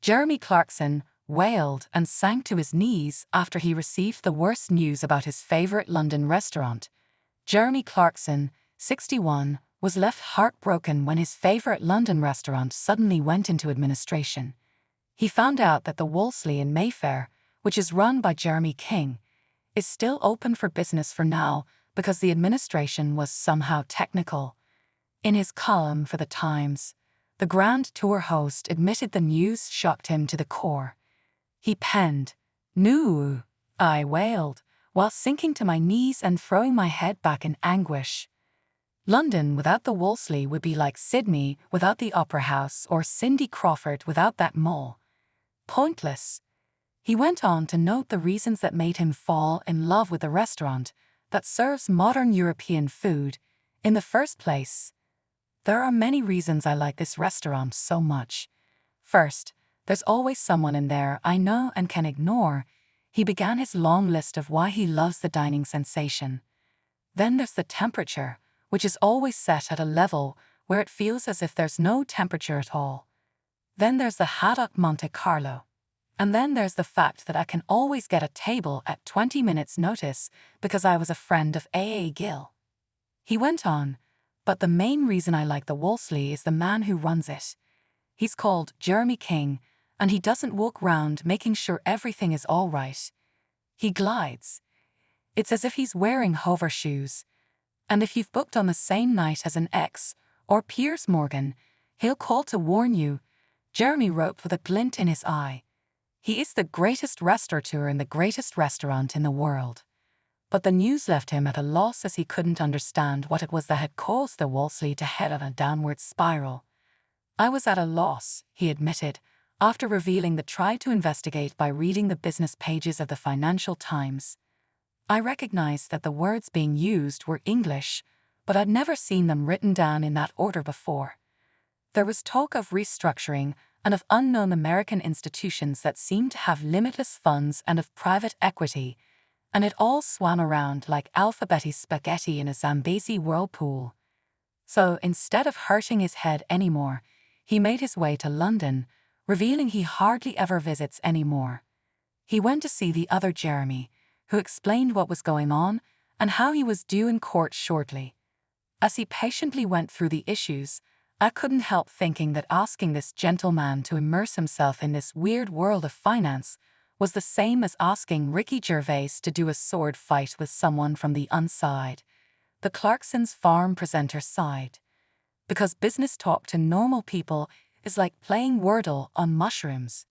Jeremy Clarkson wailed and sank to his knees after he received the worst news about his favorite London restaurant. Jeremy Clarkson, 61, was left heartbroken when his favorite London restaurant suddenly went into administration. He found out that the Wolseley in Mayfair, which is run by Jeremy King, is still open for business for now because the administration was somehow technical. In his column for The Times, the Grand Tour host admitted the news shocked him to the core. He penned, "No," I wailed, while sinking to my knees and throwing my head back in anguish. London without the Wolseley would be like Sydney without the Opera House or Cindy Crawford without that mole. Pointless. He went on to note the reasons that made him fall in love with a restaurant that serves modern European food. In the first place, there are many reasons I like this restaurant so much. First, there's always someone in there I know and can ignore. He began his long list of why he loves the dining sensation. Then there's the temperature, which is always set at a level where it feels as if there's no temperature at all. Then there's the Haddock Monte Carlo. And then there's the fact that I can always get a table at 20 minutes' notice because I was a friend of A.A. Gill. He went on, but the main reason I like the Wolseley is the man who runs it. He's called Jeremy King, and he doesn't walk round making sure everything is all right. He glides. It's as if he's wearing hover shoes. And if you've booked on the same night as an ex or Piers Morgan, he'll call to warn you. Jeremy wrote with a glint in his eye. He is the greatest restaurateur in the greatest restaurant in the world. But the news left him at a loss as he couldn't understand what it was that had caused the Wolseley to head on a downward spiral. I was at a loss, he admitted, after revealing the try to investigate by reading the business pages of the Financial Times. I recognized that the words being used were English, but I'd never seen them written down in that order before. There was talk of restructuring and of unknown American institutions that seemed to have limitless funds and of private equity, and it all swam around like alphabeti spaghetti in a Zambezi whirlpool. So instead of hurting his head anymore, he made his way to London, revealing he hardly ever visits anymore. He went to see the other Jeremy, who explained what was going on and how he was due in court shortly. As he patiently went through the issues, I couldn't help thinking that asking this gentleman to immerse himself in this weird world of finance was the same as asking Ricky Gervais to do a sword fight with someone from the inside. The Clarkson's farm presenter sighed. Because business talk to normal people is like playing Wordle on mushrooms.